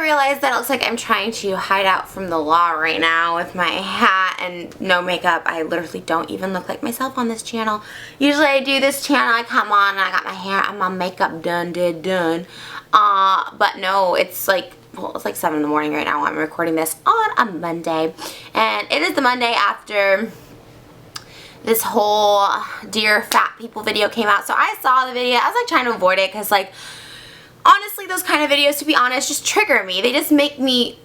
realize that it looks like I'm trying to hide out from the law right now with my hat and no makeup. I literally don't even look like myself on this channel. Usually I do this channel, I come on and I got my hair and my makeup done. But no, it's like, well, it's like 7 in the morning right now. I'm recording this on a Monday. And it is the Monday after this whole Dear Fat People video came out. So I saw the video. I was like trying to avoid it because, like, honestly, those kind of videos, to be honest, just trigger me. They just make me,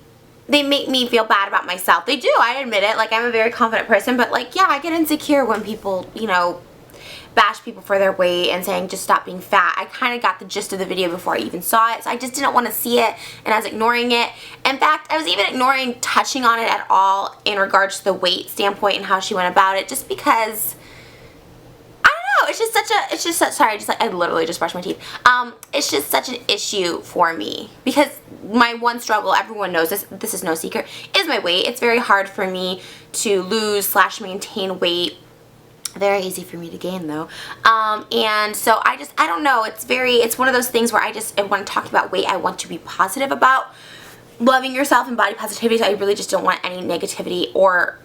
they make me feel bad about myself. They do, I admit it. Like, I'm a very confident person, but, like, yeah, I get insecure when people, you know, bash people for their weight and saying just stop being fat. I kind of got the gist of the video before I even saw it, so I just didn't want to see it, and I was ignoring it. In fact, I was even ignoring touching on it at all in regards to the weight standpoint and how she went about it, just because, I don't know, it's just such a, it's just such, sorry, I literally just brushed my teeth. It's just such an issue for me, because my one struggle, everyone knows this is no secret, is my weight. It's very hard for me to lose / maintain weight. Very easy for me to gain though. And so I don't know, it's one of those things where when talking about weight, I want to be positive about loving yourself and body positivity, so I really just don't want any negativity or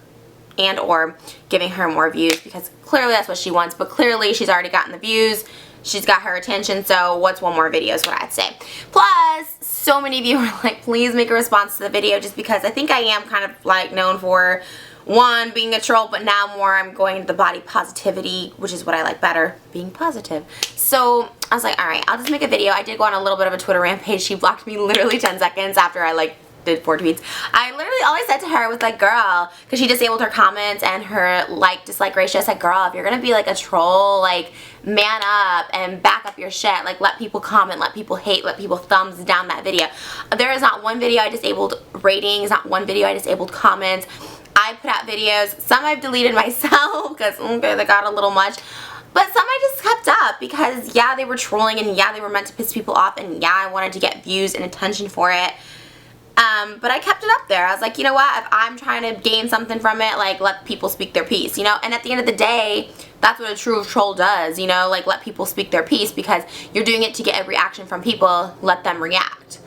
giving her more views, because clearly that's what she wants, but clearly she's already gotten the views, she's got her attention, so what's one more video is what I'd say. Plus, so many of you were like, please make a response to the video, just because I think I am kind of like known for, one, being a troll, but now more I'm going to the body positivity, which is what I like better, being positive. So I was like, alright, I'll just make a video. I did go on a little bit of a Twitter rampage. She blocked me literally 10 seconds after I like did 4 tweets. I literally, all I said to her was like, girl, because she disabled her comments and her like-dislike ratio. I said, girl, if you're going to be like a troll, like, man up and back up your shit. Like, let people comment, let people hate, let people thumbs down that video. There is not one video I disabled ratings, not one video I disabled comments. I put out videos, some I've deleted myself because they got a little much, but some I just kept up because, yeah, they were trolling, and yeah, they were meant to piss people off, and yeah, I wanted to get views and attention for it. But I kept it up there. I was like, you know what, if I'm trying to gain something from it, like, let people speak their piece, you know? And at the end of the day, that's what a true troll does, you know? Like, let people speak their piece, because you're doing it to get a reaction from people, let them react.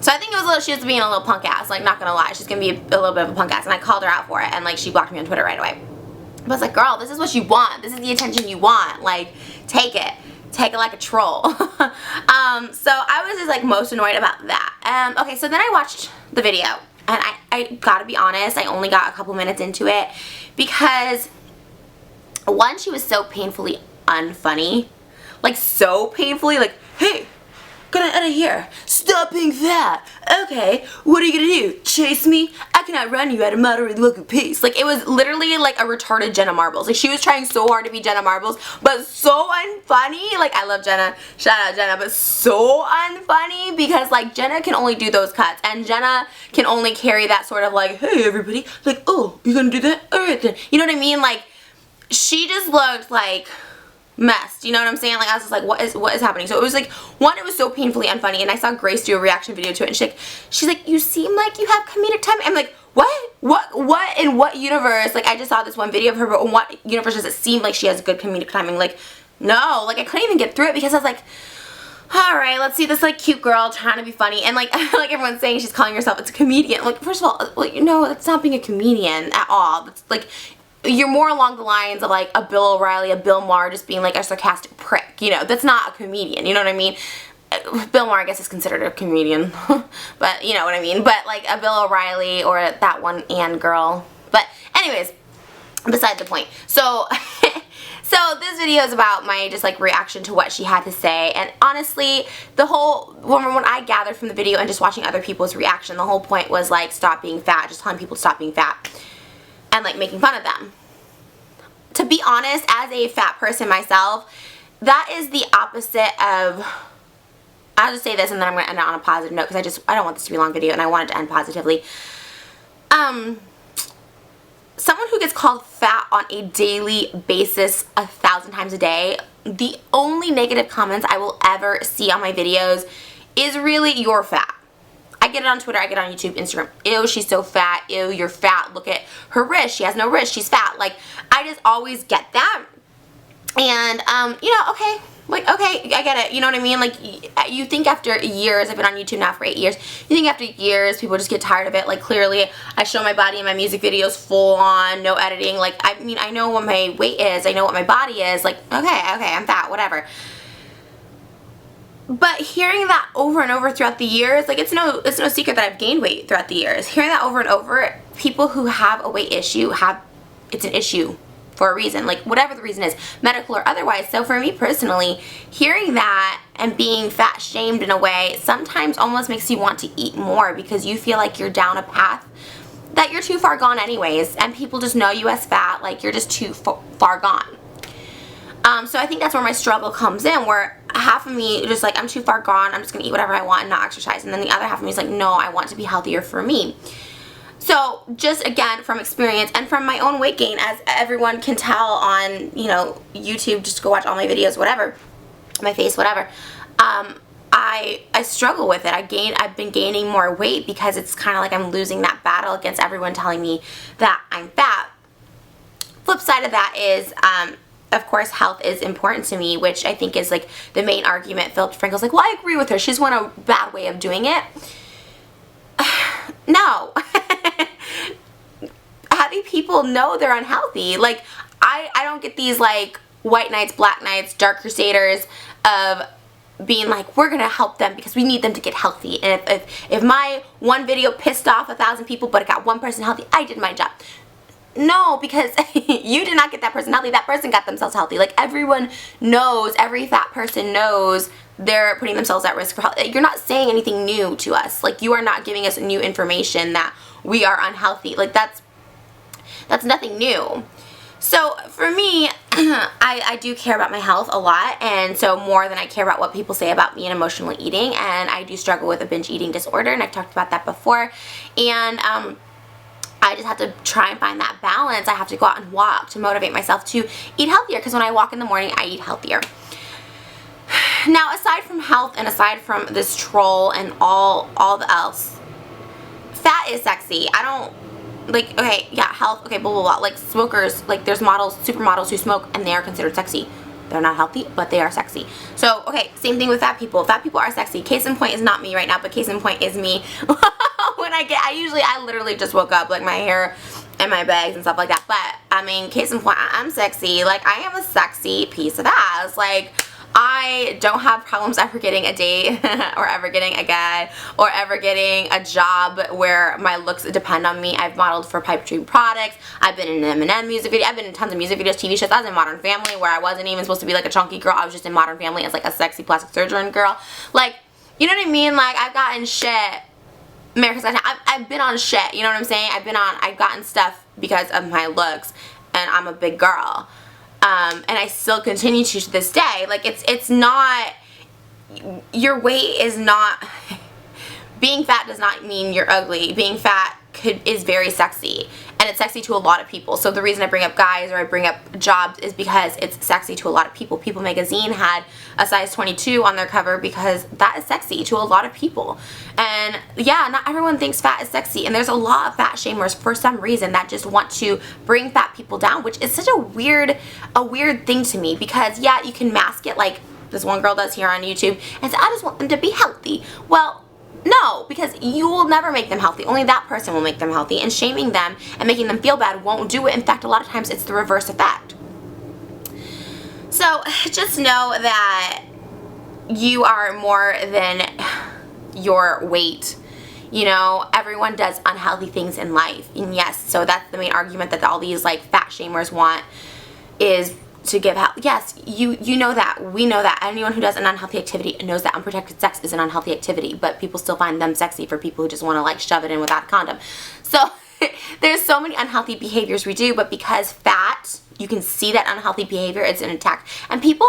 So I think it was a little, she was being a little punk ass, like, not gonna lie, she's gonna be a little bit of a punk ass, and I called her out for it, and, like, she blocked me on Twitter right away. But I was like, girl, this is what you want, this is the attention you want, like, take it like a troll. So I was just, like, most annoyed about that. Okay, so then I watched the video, and I gotta be honest, I only got a couple minutes into it, because, one, she was so painfully unfunny, like, so painfully, like, hey, get out of here. Stop being fat. Okay, what are you gonna do? Chase me? I cannot run you at a moderate local pace. Like, it was literally like a retarded Jenna Marbles. Like, she was trying so hard to be Jenna Marbles, but so unfunny. Like, I love Jenna. Shout out Jenna, but so unfunny, because, like, Jenna can only do those cuts, and Jenna can only carry that sort of, like, hey, everybody. Like, oh, you're gonna do that? Alright then. You know what I mean? Like, she just looked like messed, you know what I'm saying? Like, I was just like, what is happening? So it was like, one, it was so painfully unfunny, and I saw Grace do a reaction video to it, and she's like, you seem like you have comedic timing. I'm like, what in what universe? Like, I just saw this one video of her, but in what universe does it seem like she has good comedic timing? Like, no, like, I couldn't even get through it, because I was like, alright, let's see this, like, cute girl trying to be funny, and, like, like, everyone's saying she's calling herself a comedian. Like, first of all, like, you know, it's not being a comedian at all. It's like, you're more along the lines of, like, a Bill O'Reilly, a Bill Maher, just being, like, a sarcastic prick, you know? That's not a comedian, you know what I mean? Bill Maher, I guess, is considered a comedian, but you know what I mean? But, like, a Bill O'Reilly or that one Ann girl. But anyways, beside the point. So, so this video is about my just, like, reaction to what she had to say, and honestly, the whole, when I gathered from the video and just watching other people's reaction, the whole point was, like, stop being fat, just telling people to stop being fat, and, like, making fun of them. To be honest, as a fat person myself, that is the opposite of, I'll just say this and then I'm going to end it on a positive note, because I don't want this to be a long video and I want it to end positively. Someone who gets called fat on a daily basis 1,000 times a day, the only negative comments I will ever see on my videos is really, you're fat. I get it on Twitter, I get it on YouTube, Instagram. Ew, she's so fat. Ew, you're fat. Look at her wrist. She has no wrist. She's fat. Like, I just always get that. And, you know, okay, Like, okay, I get it. You know what I mean? Like, you think after years, I've been on YouTube now for 8 years, you think after years, people just get tired of it. Like, clearly, I show my body in my music videos full on, no editing. Like, I mean, I know what my weight is. I know what my body is. Like, okay, I'm fat, whatever. But hearing that over and over throughout the years, like, it's no secret that I've gained weight throughout the years. Hearing that over and over, people who have a weight issue it's an issue for a reason, like whatever the reason is, medical or otherwise. So for me personally, hearing that and being fat shamed in a way sometimes almost makes you want to eat more because you feel like you're down a path that you're too far gone anyways, and people just know you as fat, like you're just too far gone. So I think that's where my struggle comes in, where half of me just like, I'm too far gone, I'm just gonna eat whatever I want and not exercise, and then the other half of me is like, no, I want to be healthier for me. So just again, from experience and from my own weight gain, as everyone can tell on, you know, YouTube, just go watch all my videos, whatever, my face, whatever, I struggle with it. I've been gaining more weight because it's kind of like I'm losing that battle against everyone telling me that I'm fat. Flip side of that is, of course, health is important to me, which I think is like the main argument. Philip DeFranco's like, well, I agree with her. She just went a bad way of doing it. No. Happy people know they're unhealthy. Like, I don't get these like white knights, black knights, dark crusaders of being like, we're gonna help them because we need them to get healthy. And if my one video pissed off 1,000 people but it got one person healthy, I did my job. No, because you did not get that person healthy. That person got themselves healthy. Like, everyone knows, every fat person knows they're putting themselves at risk for health. You're not saying anything new to us. Like, you are not giving us new information that we are unhealthy. Like, that's nothing new. So for me, I do care about my health a lot, and so more than I care about what people say about me and emotional eating, and I do struggle with a binge eating disorder, and I've talked about that before, and I just have to try and find that balance. I have to go out and walk to motivate myself to eat healthier, because when I walk in the morning, I eat healthier. Now, aside from health and aside from this troll and all the else, fat is sexy. I don't, like, okay, yeah, health, okay, blah, blah, blah. Like, smokers, like, there's models, supermodels who smoke, and they are considered sexy. They're not healthy, but they are sexy. So, okay, same thing with fat people. Fat people are sexy. Case in point is not me right now, but case in point is me. When I literally just woke up, like, my hair and my bags and stuff like that. But, I mean, case in point, I'm sexy. Like, I am a sexy piece of ass. Like, I don't have problems ever getting a date or ever getting a guy or ever getting a job where my looks depend on me. I've modeled for Pipe Dream products. I've been in an Eminem music video. I've been in tons of music videos, TV shows. I was in Modern Family where I wasn't even supposed to be like a chunky girl. I was just in Modern Family as like a sexy plastic surgeon girl. Like, you know what I mean? Like, I've gotten shit. America's Got Talent. I've been on shit. You know what I'm saying? I've gotten stuff because of my looks, and I'm a big girl. And I still continue to this day. Like, it's not, your weight is not, being fat does not mean you're ugly. Being fat is very sexy, and it's sexy to a lot of people. So the reason I bring up guys or I bring up jobs is because it's sexy to a lot of people. People Magazine had a size 22 on their cover because that is sexy to a lot of people. And yeah, not everyone thinks fat is sexy, and there's a lot of fat shamers for some reason that just want to bring fat people down, which is such a weird thing to me, because yeah, you can mask it like this one girl does here on YouTube and say, I just want them to be healthy. Well, no, because you will never make them healthy. Only that person will make them healthy, and shaming them and making them feel bad won't do it. In fact, a lot of times it's the reverse effect. So just know that you are more than your weight. You know, everyone does unhealthy things in life, and yes, so that's the main argument that all these like fat shamers want, is to give health. Yes, you know that. We know that. Anyone who does an unhealthy activity knows that unprotected sex is an unhealthy activity, but people still find them sexy for people who just want to like shove it in without a condom. So there's so many unhealthy behaviors we do, but because fat, you can see that unhealthy behavior, it's an attack. And people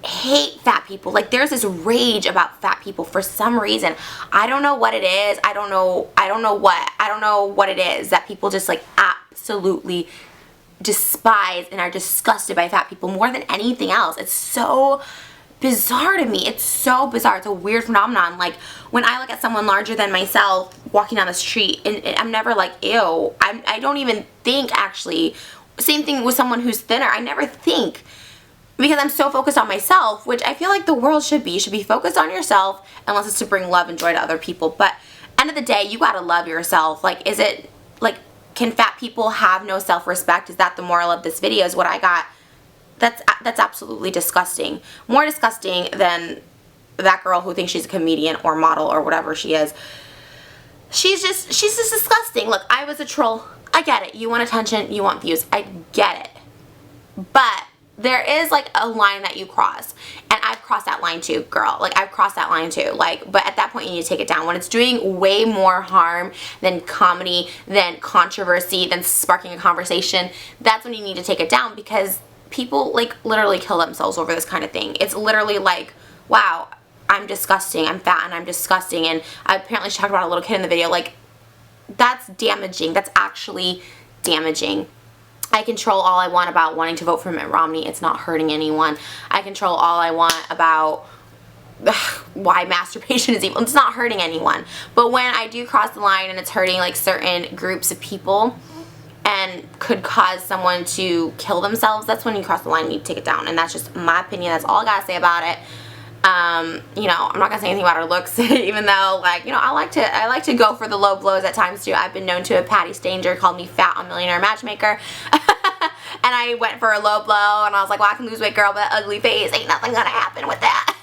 hate fat people. Like, there's this rage about fat people for some reason. I don't know what it is. I don't know what it is that people just like absolutely despise and are disgusted by fat people more than anything else. It's so bizarre to me. It's so bizarre. It's a weird phenomenon. Like, when I look at someone larger than myself walking down the street, and I'm never like, ew. I don't even think, actually. Same thing with someone who's thinner. I never think because I'm so focused on myself, which I feel like the world should be. You should be focused on yourself unless it's to bring love and joy to other people. But end of the day, you gotta love yourself. Like, is it, like, can fat people have no self-respect? Is that the moral of this video, is what I got? That's absolutely disgusting. More disgusting than that girl who thinks she's a comedian or model or whatever she is. She's just disgusting. Look, I was a troll. I get it. You want attention, you want views. I get it. But there is like a line that you cross, and I've crossed that line too, girl. Like, I've crossed that line too. Like, but at that point you need to take it down. When it's doing way more harm than comedy, than controversy, than sparking a conversation, that's when you need to take it down, because people like literally kill themselves over this kind of thing. It's literally like, wow, I'm disgusting, I'm fat and I'm disgusting, and apparently she talked about a little kid in the video. Like, that's damaging. That's actually damaging. I control all I want about wanting to vote for Mitt Romney. It's not hurting anyone. I control all I want about why masturbation is evil. It's not hurting anyone. But when I do cross the line and it's hurting like certain groups of people and could cause someone to kill themselves, that's when you cross the line and you take it down. And that's just my opinion. That's all I gotta say about it. You know, I'm not gonna say anything about her looks, even though, like, you know, I like to go for the low blows at times too. I've been known to have Patty Stanger called me fat on Millionaire Matchmaker. And I went for a low blow and I was like, well, I can lose weight, girl, but that ugly face, ain't nothing gonna happen with that.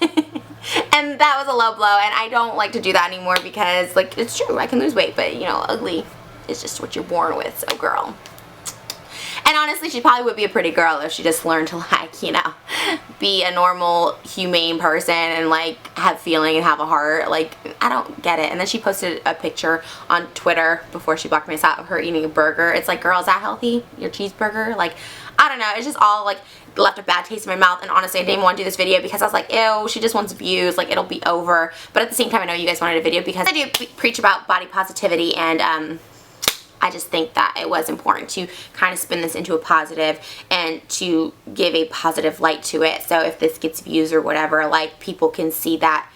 And that was a low blow, and I don't like to do that anymore because, like, it's true, I can lose weight, but, you know, ugly is just what you're born with, so girl. And honestly, she probably would be a pretty girl if she just learned to, like, you know, be a normal, humane person and, like, have feeling and have a heart. Like, I don't get it. And then she posted a picture on Twitter before she blocked me out of her eating a burger. It's like, girl, is that healthy? Your cheeseburger? Like, I don't know. It's just all, like, left a bad taste in my mouth. And honestly, I didn't even want to do this video because I was like, ew, she just wants views. Like, it'll be over. But at the same time, I know you guys wanted a video because I do preach about body positivity, and, I just think that it was important to kind of spin this into a positive and to give a positive light to it. So if this gets views or whatever, like, people can see that,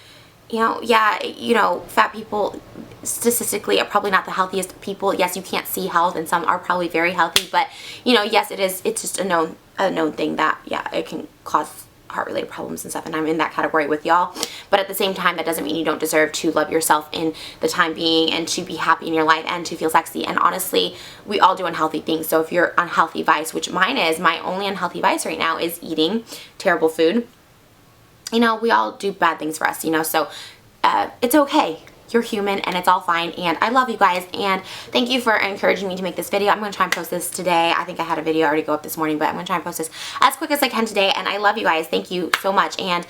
you know, yeah, you know, fat people statistically are probably not the healthiest people. Yes, you can't see health, and some are probably very healthy, but, you know, yes, it's just a known thing that, yeah, it can cause heart-related problems and stuff, and I'm in that category with y'all. But at the same time, that doesn't mean you don't deserve to love yourself in the time being and to be happy in your life and to feel sexy. And honestly, we all do unhealthy things. So if your unhealthy vice, which mine is, my only unhealthy vice right now is eating terrible food. You know, we all do bad things for us, you know, so it's okay. You're human and it's all fine, and I love you guys, and thank you for encouraging me to make this video. I'm going to try and post this today. I think I had a video already go up this morning, but I'm going to try and post this as quick as I can today, and I love you guys. Thank you so much, and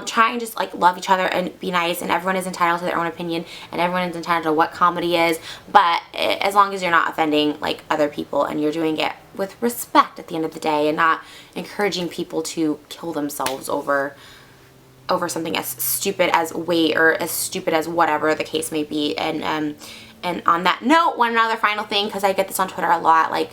try and just, like, love each other and be nice, and everyone is entitled to their own opinion, and everyone is entitled to what comedy is, but as long as you're not offending, like, other people, and you're doing it with respect at the end of the day, and not encouraging people to kill themselves over something as stupid as weight or as stupid as whatever the case may be. And on that note, one other final thing, because I get this on Twitter a lot, like,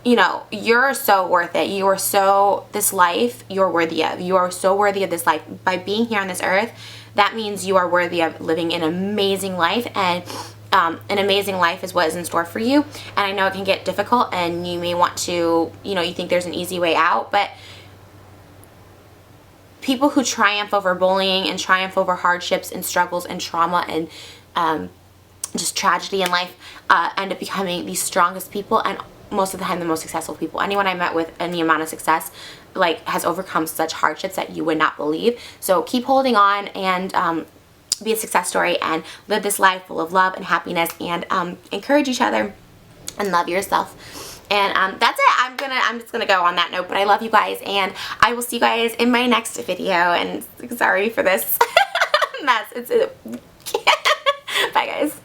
you know, you're so worth it. You are so, this life you're worthy of. You are so worthy of this life. By being here on this earth, that means you are worthy of living an amazing life, and an amazing life is what is in store for you. And I know it can get difficult, and you may want to, you know, you think there's an easy way out, but people who triumph over bullying and triumph over hardships and struggles and trauma and just tragedy in life end up becoming the strongest people, and most of the time the most successful people. Anyone I met with any amount of success, like, has overcome such hardships that you would not believe. So keep holding on, and be a success story, and live this life full of love and happiness, and encourage each other and love yourself. And that's it. I'm just gonna go on that note, but I love you guys, and I will see you guys in my next video, and sorry for this mess. Bye guys.